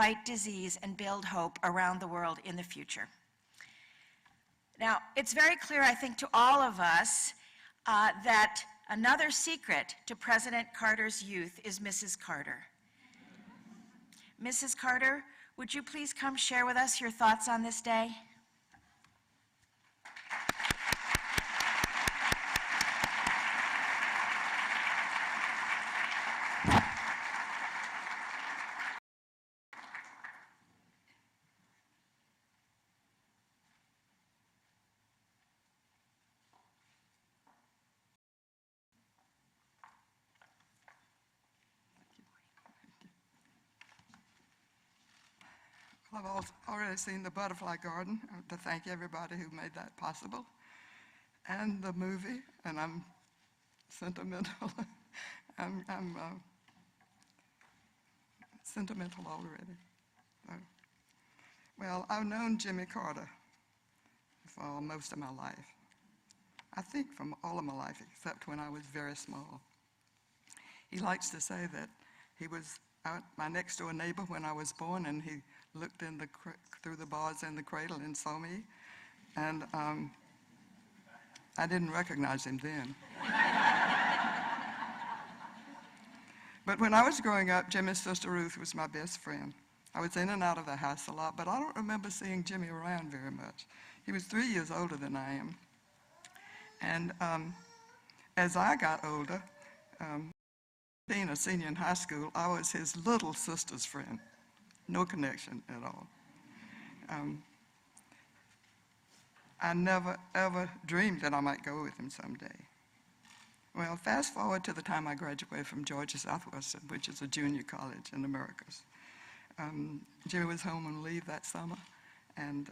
fight disease, and build hope around the world in the future. Now, it's very clear, I think, to all of us that another secret to President Carter's youth is Mrs. Carter. Mrs. Carter, would you please come share with us your thoughts on this day? Well, I've already seen the butterfly garden. I want to thank everybody who made that possible, and the movie, and I'm sentimental. I'm sentimental already. So, well, I've known Jimmy Carter for most of my life. I think from all of my life, except when I was very small. He likes to say that he was my next door neighbor when I was born, and he looked in through the bars in the cradle and saw me, and I didn't recognize him then. But when I was growing up, Jimmy's sister Ruth was my best friend. I was in and out of the house a lot, but I don't remember seeing Jimmy around very much. He was 3 years older than I am. And as I got older, being a senior in high school, I was his little sister's friend. No connection at all. I never, ever dreamed that I might go with him someday. Well, fast forward to the time I graduated from Georgia Southwestern, which is a junior college in the Americas. Jimmy was home on leave that summer, and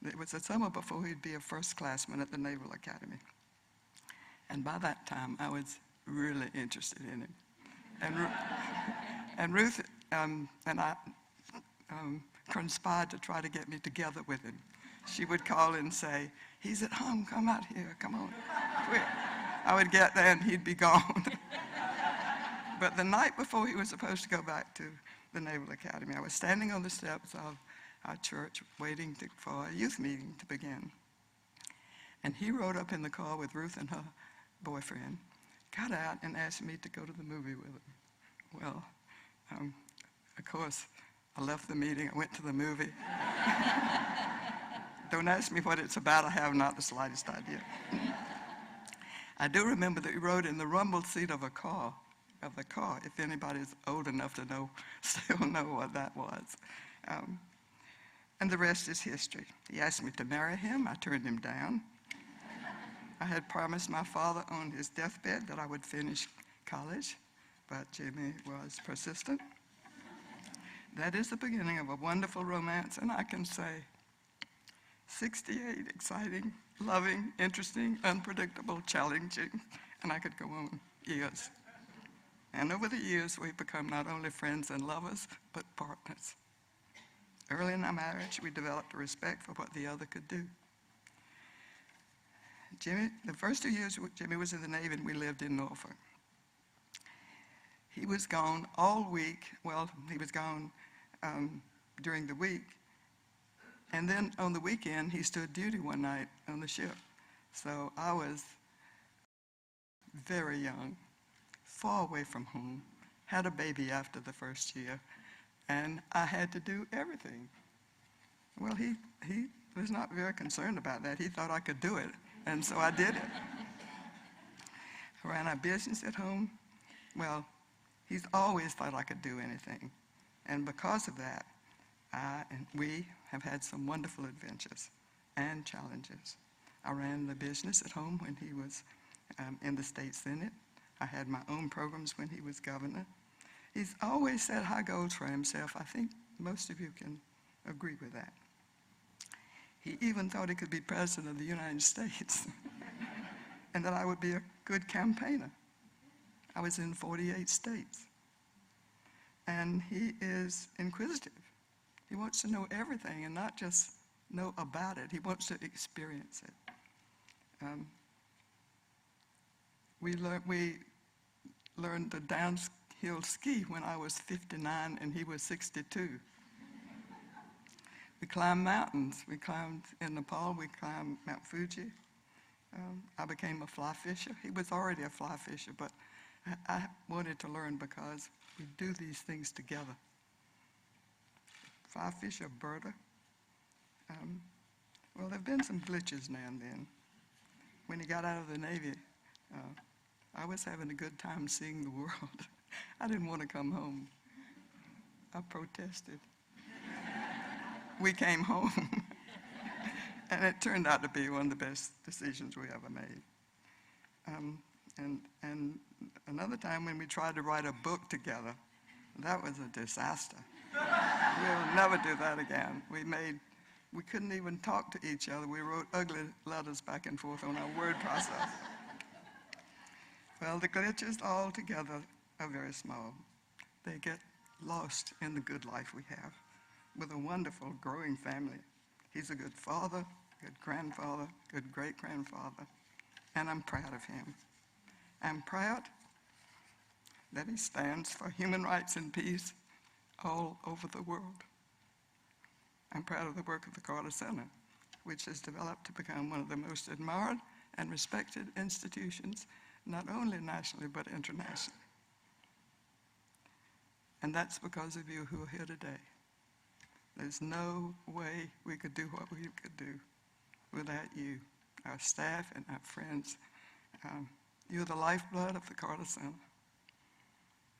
it was the summer before he'd be a first-classman at the Naval Academy. And by that time, I was really interested in him. And Ruth and I conspired to try to get me together with him. She would call and say, "He's at home, come out here, come on, quick." I would get there and he'd be gone. But the night before he was supposed to go back to the Naval Academy, I was standing on the steps of our church waiting for a youth meeting to begin. And he rode up in the car with Ruth and her boyfriend, got out and asked me to go to the movie with him. Well, of course, I left the meeting, I went to the movie. Don't ask me what it's about, I have not the slightest idea. I do remember that we rode in the rumble seat of the car, if anybody's old enough to know, still know what that was. And the rest is history. He asked me to marry him, I turned him down. I had promised my father on his deathbed that I would finish college, but Jimmy was persistent. That is the beginning of a wonderful romance, and I can say 68 exciting, loving, interesting, unpredictable, challenging, and I could go on years. And over the years, we've become not only friends and lovers, but partners. Early in our marriage, we developed a respect for what the other could do. The first 2 years Jimmy was in the Navy and we lived in Norfolk. He was gone all week. Well, he was gone during the week. And then on the weekend, he stood duty one night on the ship. So I was very young, far away from home, had a baby after the first year, and I had to do everything. Well, he was not very concerned about that. He thought I could do it, and so I did it. I ran a business at home. Well, he's always thought I could do anything. And because of that, we have had some wonderful adventures and challenges. I ran the business at home when he was in the state senate. I had my own programs when he was governor. He's always set high goals for himself. I think most of you can agree with that. He even thought he could be president of the United States and that I would be a good campaigner. I was in 48 states. And he is inquisitive. He wants to know everything and not just know about it. He wants to experience it. We learned the he'll ski when I was 59 and he was 62. We climbed mountains. We climbed in Nepal, we climbed Mount Fuji. I became a fly fisher. He was already a fly fisher, but I wanted to learn because we do these things together. Fly fisher, birder. Well, there have been some glitches now and then. When he got out of the Navy, I was having a good time seeing the world. I didn't want to come home. I protested. We came home, and it turned out to be one of the best decisions we ever made. And another time when we tried to write a book together, that was a disaster. We'll never do that again. We couldn't even talk to each other. We wrote ugly letters back and forth on our word process. Well, the glitches all together are very small. They get lost in the good life we have with a wonderful growing family. He's a good father, good grandfather, good great-grandfather, and I'm proud of him. I'm proud that he stands for human rights and peace all over the world. I'm proud of the work of the Carter Center, which has developed to become one of the most admired and respected institutions, not only nationally, but internationally. And that's because of you who are here today. There's no way we could do what we could do without you, our staff and our friends. You're the lifeblood of the Carter Center.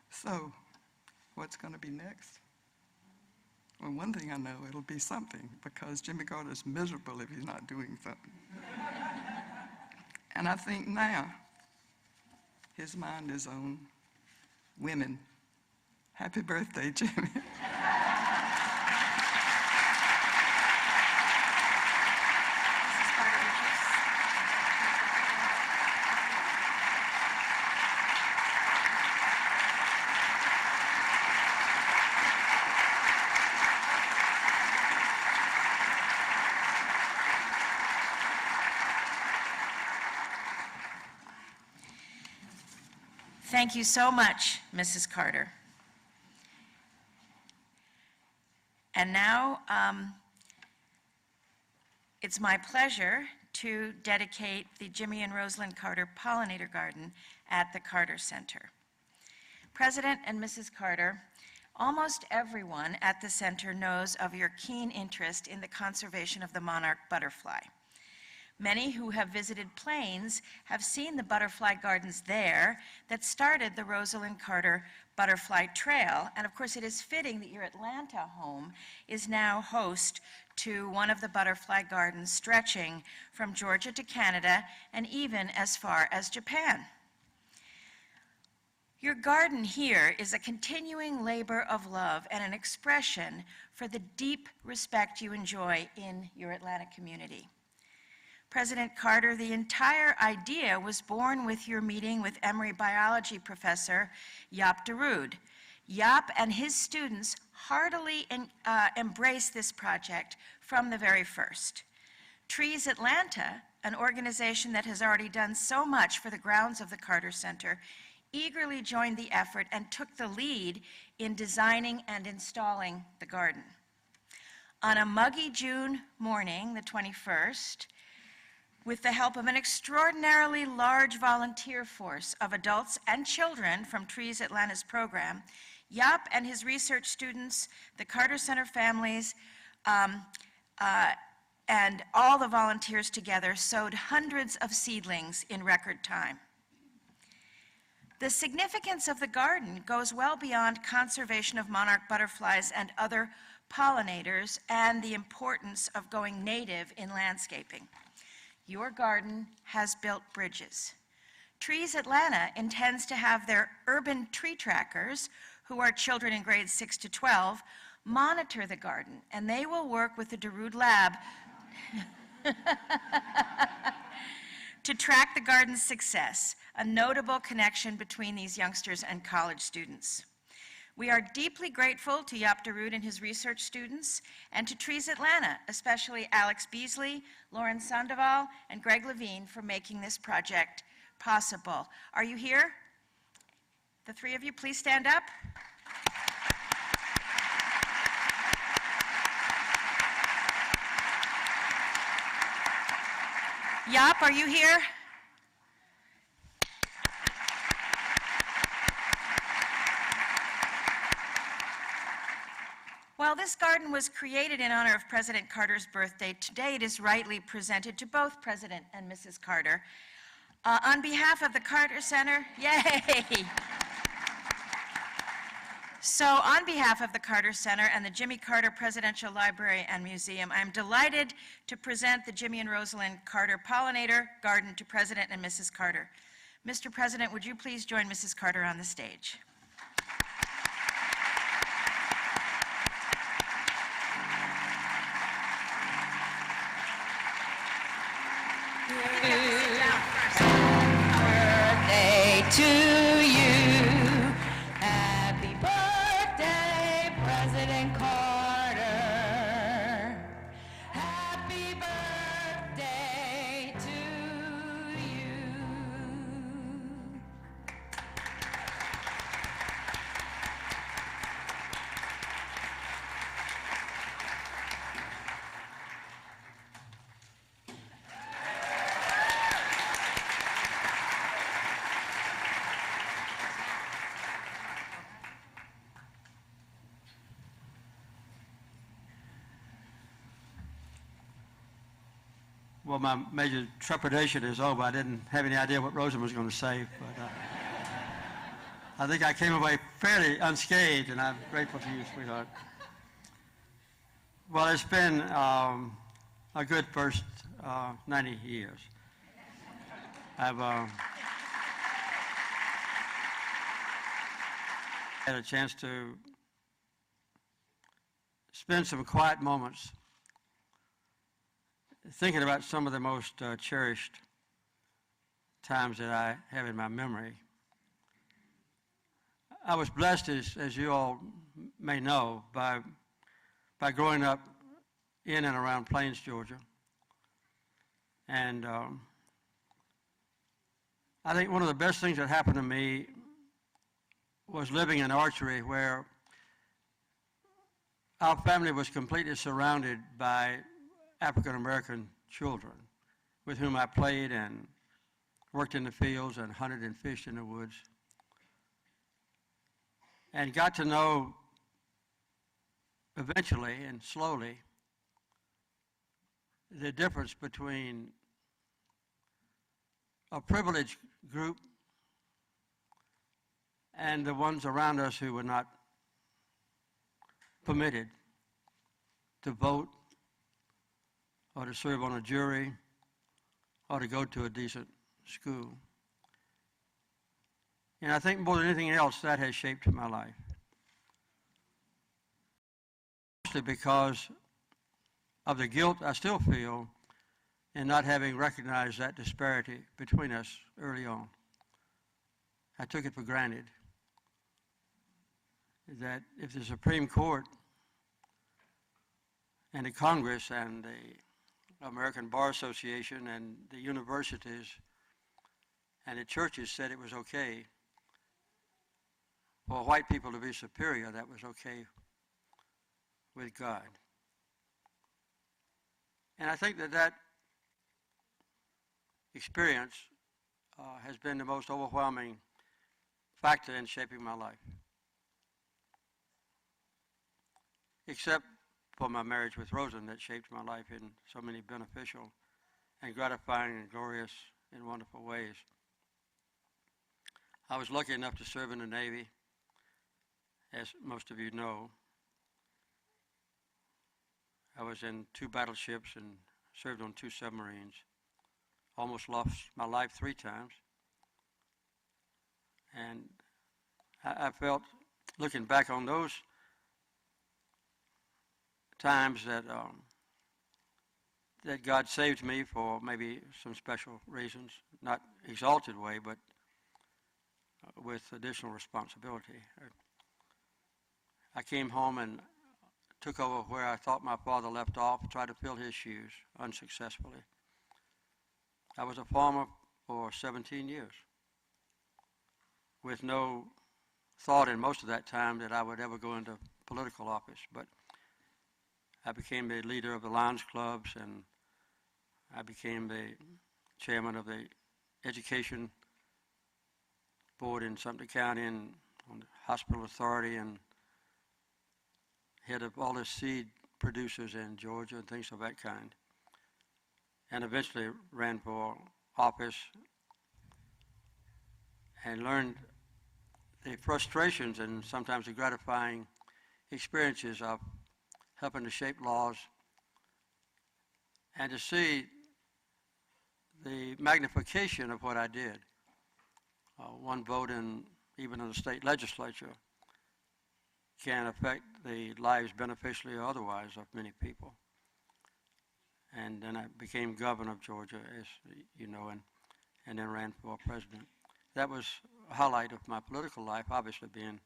So, what's going to be next? Well, one thing I know, it'll be something, because Jimmy Carter's miserable if he's not doing something. And I think now his mind is on women. Happy birthday, Jimmy. Thank you so much, Mrs. Carter. And now, it's my pleasure to dedicate the Jimmy and Rosalynn Carter Pollinator Garden at the Carter Center. President and Mrs. Carter, almost everyone at the center knows of your keen interest in the conservation of the monarch butterfly. Many who have visited Plains have seen the butterfly gardens there that started the Rosalynn Carter Butterfly Trail. And of course, it is fitting that your Atlanta home is now host to one of the butterfly gardens stretching from Georgia to Canada and even as far as Japan. Your garden here is a continuing labor of love and an expression for the deep respect you enjoy in your Atlanta community. President Carter, the entire idea was born with your meeting with Emory biology professor Jaap de Rood. Jaap and his students heartily embraced this project from the very first. Trees Atlanta, an organization that has already done so much for the grounds of the Carter Center, eagerly joined the effort and took the lead in designing and installing the garden. On a muggy June morning, the 21st, with the help of an extraordinarily large volunteer force of adults and children from Trees Atlanta's program, Jaap and his research students, the Carter Center families, and all the volunteers together sowed hundreds of seedlings in record time. The significance of the garden goes well beyond conservation of monarch butterflies and other pollinators and the importance of going native in landscaping. Your garden has built bridges. Trees Atlanta intends to have their urban tree trackers, who are children in grades 6 to 12, monitor the garden, and they will work with the de Rood Lab to track the garden's success, a notable connection between these youngsters and college students. We are deeply grateful to Jaap de Rood and his research students, and to Trees Atlanta, especially Alex Beasley, Lauren Sandoval, and Greg Levine for making this project possible. Are you here? The three of you, please stand up. Yap, are you here? While this garden was created in honor of President Carter's birthday, today it is rightly presented to both President and Mrs. Carter. On behalf of the Carter Center, yay! So on behalf of the Carter Center and the Jimmy Carter Presidential Library and Museum, I'm delighted to present the Jimmy and Rosalynn Carter Pollinator Garden to President and Mrs. Carter. Mr. President, would you please join Mrs. Carter on the stage? Birthday to you. Happy birthday, President Carter. Happy birthday to you. Well, my major trepidation is over. I didn't have any idea what Rosalynn was going to say, but I think I came away fairly unscathed, and I'm grateful to you, sweetheart. Well, it's been a good first 90 years. I've had a chance to spend some quiet moments thinking about some of the most cherished times that I have in my memory. I was blessed, as you all may know, by growing up in and around Plains, Georgia. And I think one of the best things that happened to me was living in Archery, where our family was completely surrounded by African-American children with whom I played and worked in the fields and hunted and fished in the woods, and got to know eventually and slowly the difference between a privileged group and the ones around us who were not permitted to vote or to serve on a jury or to go to a decent school. And I think more than anything else, that has shaped my life. Mostly because of the guilt I still feel in not having recognized that disparity between us early on. I took it for granted that if the Supreme Court and the Congress and the American Bar Association and the universities and the churches said it was okay for white people to be superior, that was okay with God. And I think that experience has been the most overwhelming factor in shaping my life. Except for my marriage with Rosalynn, that shaped my life in so many beneficial and gratifying and glorious and wonderful ways. I was lucky enough to serve in the Navy, as most of you know. I was in 2 battleships and served on 2 submarines. Almost lost my life 3 times. And I felt, looking back on those times, that that God saved me for maybe some special reasons, not exalted way, but with additional responsibility. I came home and took over where I thought my father left off, tried to fill his shoes unsuccessfully. I was a farmer for 17 years with no thought in most of that time that I would ever go into political office, but I became the leader of the Lions Clubs, and I became the chairman of the education board in Sumter County and on the hospital authority, and head of all the seed producers in Georgia and things of that kind. And eventually ran for office and learned the frustrations and sometimes the gratifying experiences of helping to shape laws and to see the magnification of what I did. One vote even in the state legislature can affect the lives beneficially or otherwise of many people. And then I became governor of Georgia, as you know, and then ran for president. That was a highlight of my political life, obviously being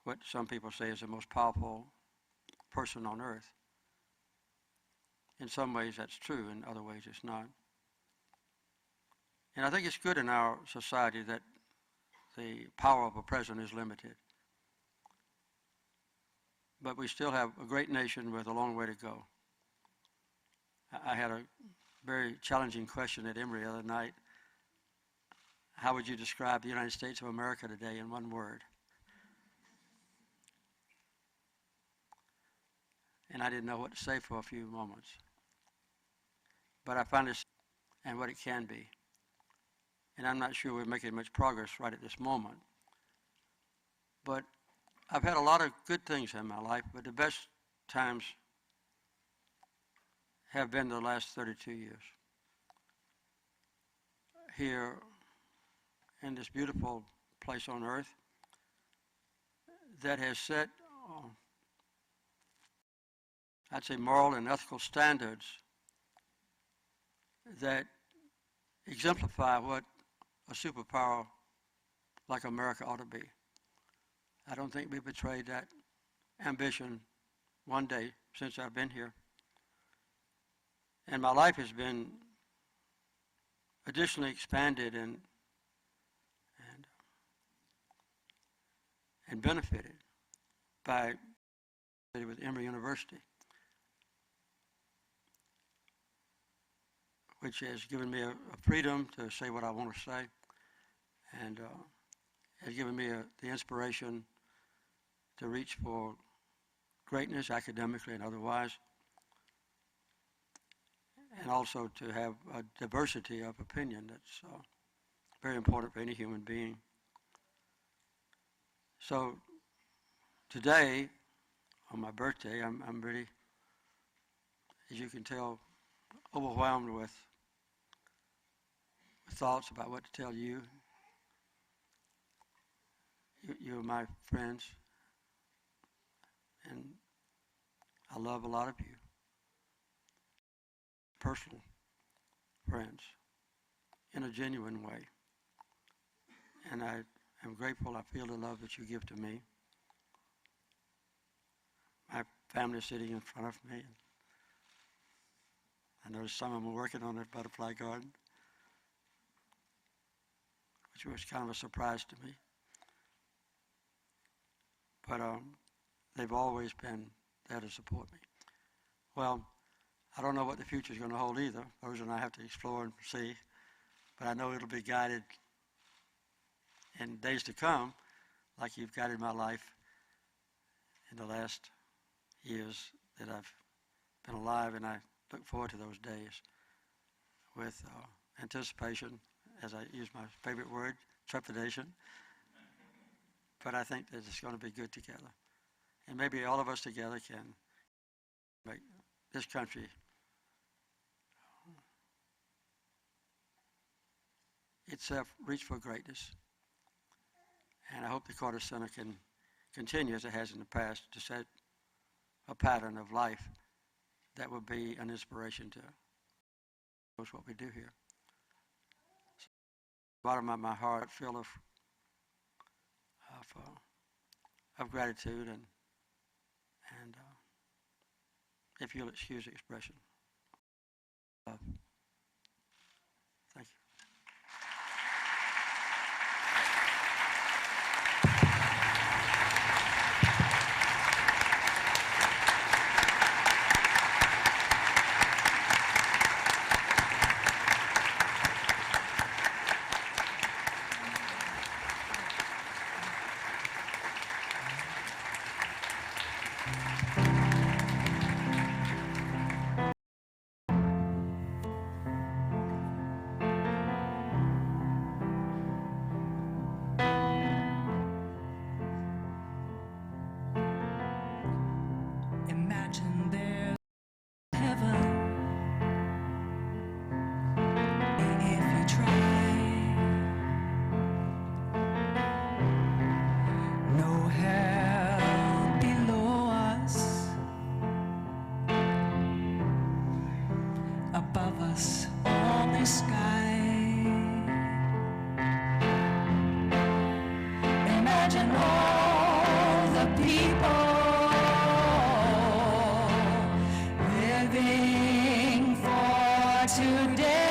what some people say is the most powerful person on earth. In some ways that's true, in other ways it's not. And I think it's good in our society that the power of a president is limited. But we still have a great nation with a long way to go. I had a very challenging question at Emory the other night. How would you describe the United States of America today in one word? And I didn't know what to say for a few moments. But I found this and what it can be. And I'm not sure we're making much progress right at this moment. But I've had a lot of good things in my life, but the best times have been the last 32 years. Here in this beautiful place on earth that has set, I'd say, moral and ethical standards that exemplify what a superpower like America ought to be. I don't think we betrayed that ambition one day since I've been here. And my life has been additionally expanded and benefited by with Emory University, which has given me a freedom to say what I want to say, and has given me the inspiration to reach for greatness academically and otherwise, and also to have a diversity of opinion that's very important for any human being. So today, on my birthday, I'm really, as you can tell, overwhelmed with thoughts about what to tell you. You're my friends, and I love a lot of you. Personal friends, in a genuine way. And I am grateful. I feel the love that you give to me. My family is sitting in front of me. I noticed some of them are working on that butterfly garden, which was kind of a surprise to me. But they've always been there to support me. Well, I don't know what the future is going to hold either. Those and I have to explore and see. But I know it'll be guided in days to come, like you've guided my life in the last years that I've been alive, and I look forward to those days with anticipation, as I use my favorite word, trepidation. But I think that it's going to be good together. And maybe all of us together can make this country itself reach for greatness. And I hope the Carter Center can continue, as it has in the past, to set a pattern of life that will be an inspiration to what we do here. So, bottom of my heart, full of gratitude and if you'll excuse the expression, love. Thank you. Imagine there's heaven if you try. No hell below us, above us only sky. Imagine all the people living for today.